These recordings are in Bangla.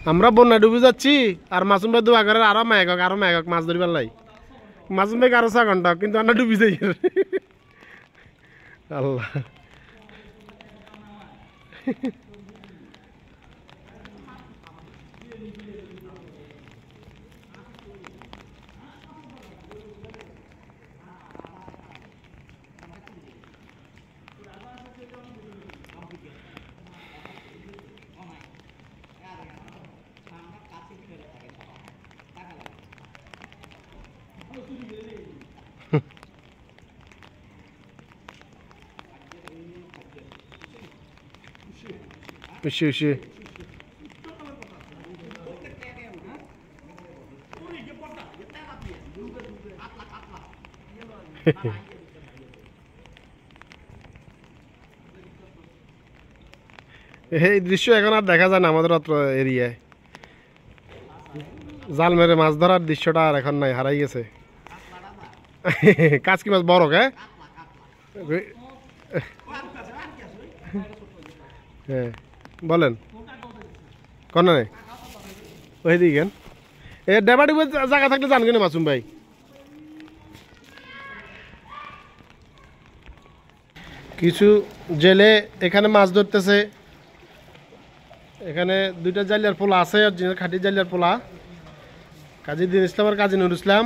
আমরা বন্যা ডুবে যাচ্ছি আর মাসুম ভাই দোয়া করে আরো মেঘক মাছ ধরিবার লাই মাসুম ভাই আরো 6 ঘন্টা কিন্তু আমরা ডুবি যাই আল্লাহ উশি এই দৃশ্য এখন আর দেখা যায় না আমাদের অত্র এরিয়ায় জাল মেরে মাছ ধরার দৃশ্যটা আর এখন নাই হারাই গেছে কাজকি মাছ বড় হ্যাঁ হ্যাঁ বলেন কোন ওই দিকেন এ ডেবাডুবের জায়গা থাকলে জান কেন মাসুম ভাই কিছু জেলে এখানে মাছ ধরতেছে এখানে দুইটা জালিয়ার পোলা আছে অরিজিনাল খাঁটি জালিয়ার পোলা কাজী দিন ইসলাম আর কাজী নুর ইসলাম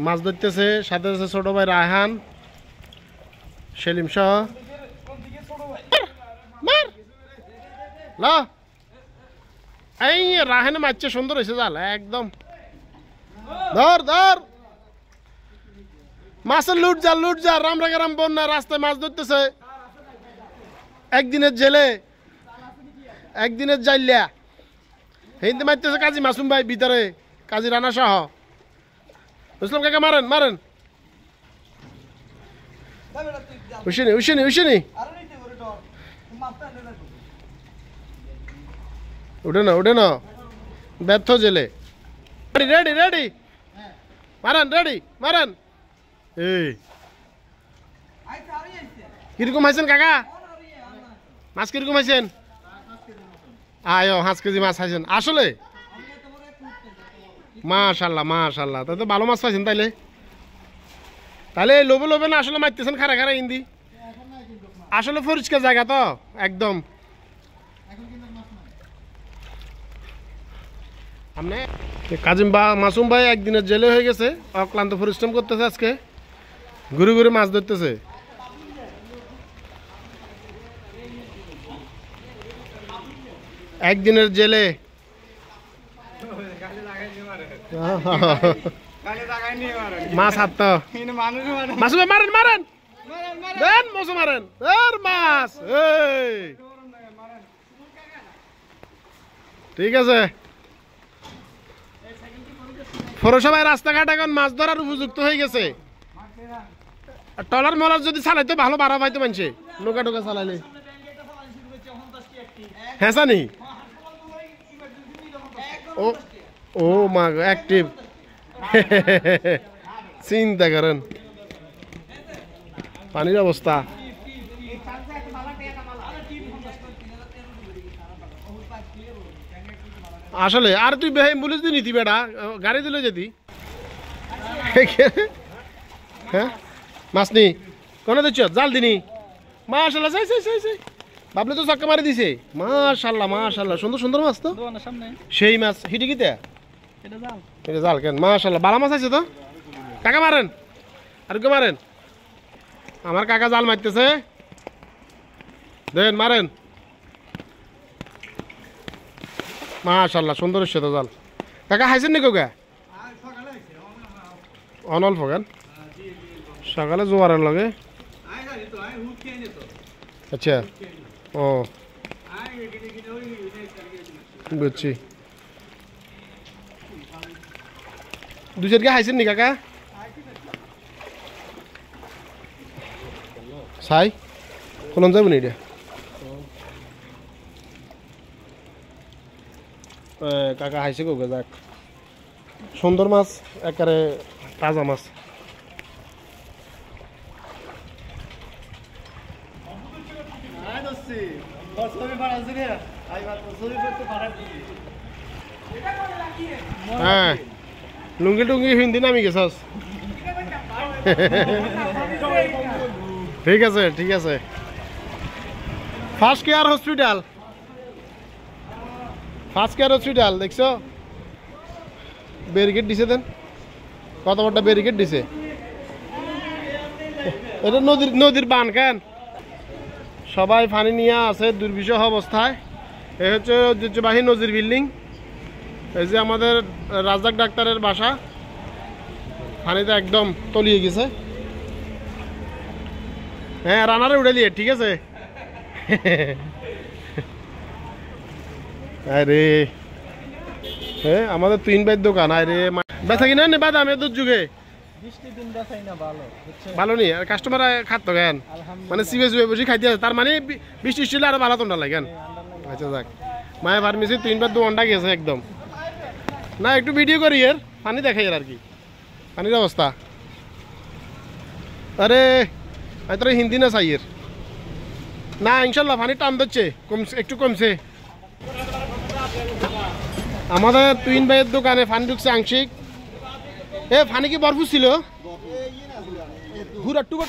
মাছ ধরতেছে সাথে আছে ছোট ভাই রায়হান সেলিম সহ এই রাহেনে মারছে সুন্দর হয়েছে জাল একদম ধর ধর মাছের লুট যা রামরাগারাম বন্যা রাস্তায় মাছ ধরতেছে একদিনের জেলে একদিনের জাইলিয়া হিন্দি মারতেছে কাজী মাসুম ভাই ভিতরে কাজী রানা সহ বুঝলাম কাকা মারেন মারেন উশিনি উঠে না ব্যর্থ জেলে রেডি মারেন এই কিরকম হাইছেন কাকা মাছ কিরকম হাইছেন আয়ো 5 কেজি মাছ হাইছেন আসলে মাশাল্লাহ তাই তো ভালো মাছ পাইছেন তাইলে লোভে না আসলে মারতেছেন খারা ইন্দি আসলে পরিষ্কার জায়গা তো একদম আপনি কাজিম মাসুম ভাই একদিনের জেলে হয়ে গেছে অক্লান্ত পরিশ্রম করতেছে আজকে ঘুরে মাছ ধরতেছে একদিনের জেলে মাছ হাত মাসুম ভাই মারেন দেন মশো মারেন মাছ ঠিক আছে পৌরসভায় রাস্তাঘাট এখন মাছ ধরার উপযুক্ত হয়ে গেছে টলার মলার যদি চালাইতে ভালো বাড়া পাইতো মানছে নৌকা টোকা চালাইলে হ্যাঁ সানি ও মা অ্যাক্টিভ চিন্তা করেন পানির অবস্থা আসলে আর তুই বলিস দি নীতি বেটা গাড়ি দিলে যেতি হ্যাঁ মাছ নি কোন দিচ্ছ জাল দিনি মাশাল্লাহ চাই ভাবলে তো চক্কা মারি দিছে মাশাল্লাহ সুন্দর মাছ তো সেই মাছ হিটি কিতে এটা জাল কেন মাশাল্লাহ বালা মাছ আছে তো কাকা মারেন আর কে মারেন আমার কাকা জাল মারতেছে দেন মারেন মাশাল্লাহ সুন্দর হচ্ছে তো জাল কাকা খাইছেন নি কোকা অনল্প গান সকালে জোয়ারের লগে আচ্ছা ও বুঝছি 2 কে খাইছেন নি কাকা সাই কোন যাবো নি এটা কাকা হাইছে কোকে যাক সুন্দর মাছ একেবারে তাজা মাছ ছবি বাড়াচ্ছি হ্যাঁ লুঙ্গি টুঙ্গি হিন্দি নামি গেছস ঠিক আছে ঠিক আছে ফার্স্ট কেয়ার হসপিটাল দেখছো ব্যারিকেড দিছে দেন কত বড়টা ব্যারিকেড দিছে এটা নদীর বান কেন সবাই পানি নিয়ে আছে দুর্বিষহ অবস্থায় এই হচ্ছে ঐতিহ্যবাহী নজির বিল্ডিং এই যে আমাদের রাজাক ডাক্তারের বাসা পানিতে একদম তলিয়ে গেছে হ্যাঁ রানারে উঠে দিয়ে ঠিক আছে আরে হ্যাঁ আমাদের 3 বাইর দোকান আরে বেচা কিনা নে বাদাম এত যুগে ভালো নি আর কাস্টমার খাতো কেন মানে সিবে বসে খাইতে আছে তার মানে বৃষ্টি ছিল আর ভালো তোমরা লাগেন আচ্ছা যাক মায়ের ফার্মেসি 3 বার 2 ঘন্টা গেছে একদম না একটু ভিডিও করি এর পানি দেখাই আর কি পানির অবস্থা আরে তোর হিন্দি না চাই এর না ইনশাল্লাহ পানি টান দিচ্ছে কমছে একটু কমছে আমাদের 3 ভাইয়ের দোকানে পানি ঢুকছে আংশিক এ পানি কি বরফ ছিল ঘুরা টুকা